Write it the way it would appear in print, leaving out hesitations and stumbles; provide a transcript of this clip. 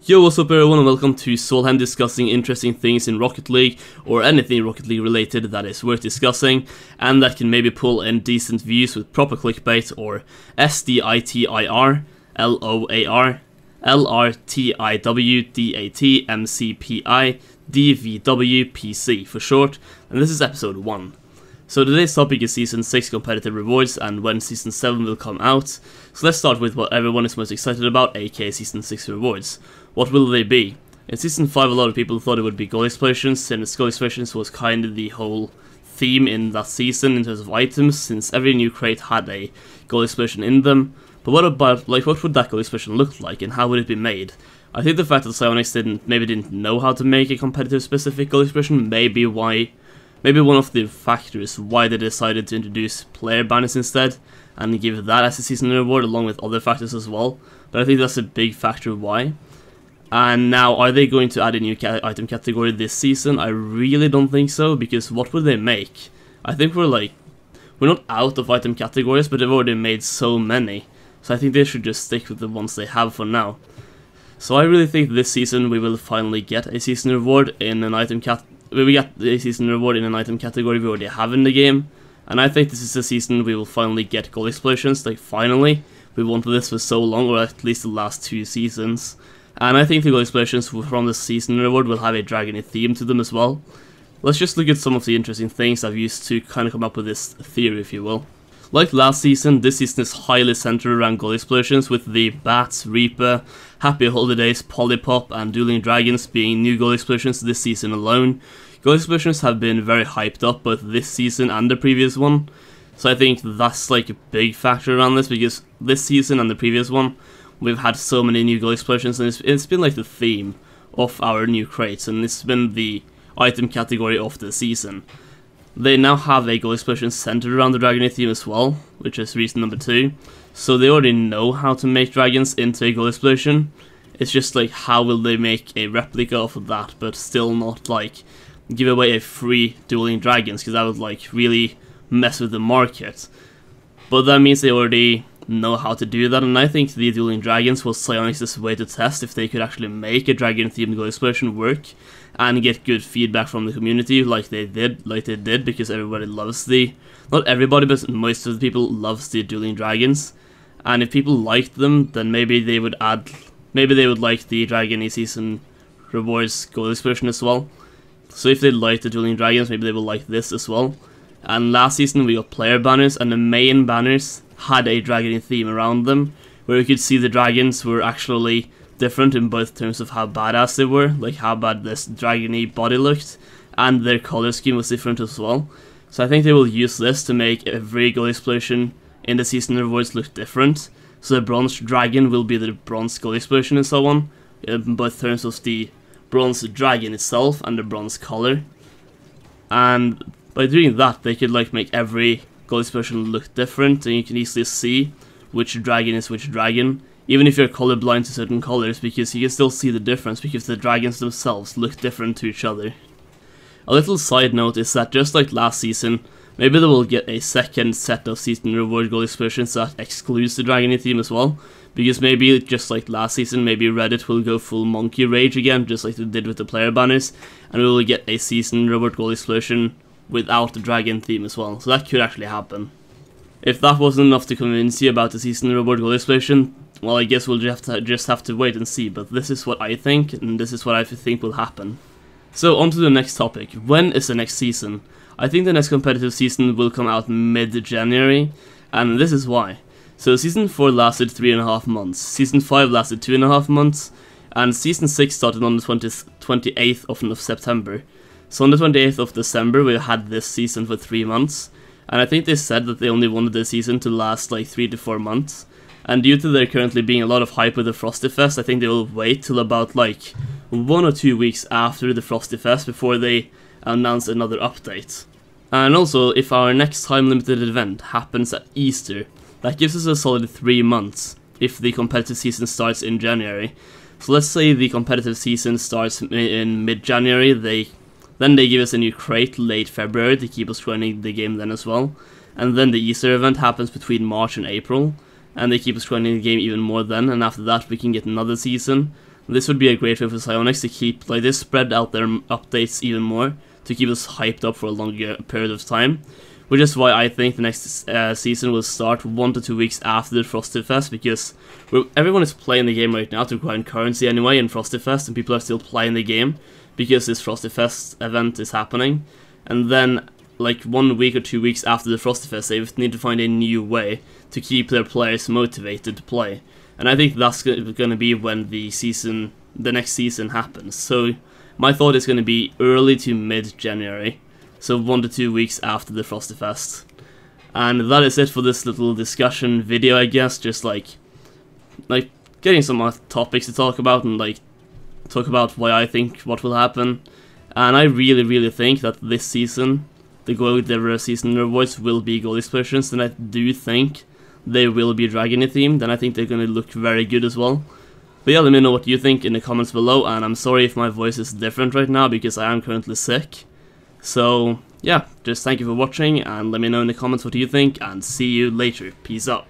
Yo, what's up everyone, and welcome to Solheim discussing interesting things in Rocket League, or anything Rocket League related that is worth discussing, and that can maybe pull in decent views with proper clickbait, or SDITIRLOARLRTWDATMCPIDVWPC for short, and this is episode 1. So today's topic is Season 6 competitive rewards and when Season 7 will come out. So let's start with what everyone is most excited about, aka Season 6 rewards. What will they be? In Season 5 a lot of people thought it would be goal explosions, since goal explosions was kind of the whole theme in that season in terms of items, since every new crate had a goal explosion in them. But what about, what would that goal explosion look like and how would it be made? I think the fact that Psyonix maybe didn't know how to make a competitive specific goal explosion may be one of the factors why they decided to introduce player banners instead, and give that as a season reward along with other factors as well. But I think that's a big factor why. And now, are they going to add a new item category this season? I really don't think so, because what would they make? I think we're not out of item categories, but they've already made so many. So I think they should just stick with the ones they have for now. So I really think this season we will finally get a season reward in an item we got a season reward in an item category we already have in the game, and I think this is the season we will finally get goal explosions, finally. We wanted this for so long, or at least the last 2 seasons, and I think the goal explosions from the season reward will have a dragony theme to them as well. Let's just look at some of the interesting things I've used to kind of come up with this theory, if you will. Like last season, this season is highly centered around goal explosions, with the Bats, Reaper, Happy Holidays, Polypop, and Dueling Dragons being new goal explosions this season alone. Goal explosions have been very hyped up both this season and the previous one, so I think that's a big factor around this, because this season and the previous one, we've had so many new goal explosions, and it's been the theme of our new crates, and it's been the item category of the season. They now have a goal explosion centered around the dragony theme as well, which is reason number 2. So they already know how to make dragons into a goal explosion. It's just how will they make a replica of that, but still not give away a free dueling dragons, because that would really mess with the market. But that means they already know how to do that, and I think the dueling dragons was Psyonix's way to test if they could actually make a dragon themed goal explosion work and get good feedback from the community like they did, because everybody loves not everybody, but most of the people loves the dueling dragons. And if people liked them, then maybe they would like the dragony season rewards goal explosion as well. So if they like the dueling dragons, maybe they will like this as well. And last season we got player banners, and the main banners had a dragony theme around them, where you could see the dragons were actually different in both terms of how badass they were, how bad this dragony body looked, and their color scheme was different as well. So I think they will use this to make every goal explosion in the season rewards look different. So the bronze dragon will be the bronze goal explosion and so on, in both terms of the bronze dragon itself and the bronze color. And by doing that, they could make every goal explosion look different, and you can easily see which dragon is which dragon, even if you're colorblind to certain colors, because you can still see the difference, because the dragons themselves look different to each other. A little side note is that just like last season, maybe they will get a second set of season reward goal explosions that excludes the dragony theme as well, because maybe just like last season, maybe Reddit will go full monkey rage again, just like they did with the player banners, and we will get a season reward goal explosion without the dragon theme as well. So that could actually happen. If that wasn't enough to convince you about the season reward goal explosion, well, I guess we'll just have to wait and see, but this is what I think, and this is what I think will happen. So on to the next topic. When is the next season? I think the next competitive season will come out mid-January, and this is why. So Season 4 lasted 3.5 months, Season 5 lasted 2.5 months, and Season 6 started on the 28th of September. So on the 28th of December we had this season for 3 months, and I think they said that they only wanted the season to last 3 to 4 months. And due to there currently being a lot of hype with the Frosty Fest, I think they will wait till about 1 or 2 weeks after the Frosty Fest before they announce another update. And also, if our next time limited event happens at Easter, that gives us a solid 3 months if the competitive season starts in January. So let's say the competitive season starts in mid-January, then they give us a new crate late February to keep us running the game then as well. And then the Easter event happens between March and April, and they keep us running the game even more then, and after that we can get another season. This would be a great way for Psyonix to keep, like, this spread out their updates even more, to keep us hyped up for a longer period of time. Which is why I think the next season will start 1 to 2 weeks after the Frosted Fest, because everyone is playing the game right now to grind currency anyway in Frosted Fest, and people are still playing the game because this Frosted Fest event is happening. And then, like, 1 week or 2 weeks after the Frosted Fest, they need to find a new way to keep their players motivated to play. And I think that's going to be when the next season happens. So my thought is going to be early to mid-January. So 1 to 2 weeks after the Frosted Fest. And that is it for this little discussion video, I guess. Just like getting some topics to talk about, and like talk about why I think what will happen. And I really think that this season, the Gold season rewards will be gold explosions, and I do think they will be Dragon themed, and I think they're going to look very good as well. But yeah, let me know what you think in the comments below, and I'm sorry if my voice is different right now because I am currently sick. So, yeah, just thank you for watching, and let me know in the comments what you think, and see you later. Peace out.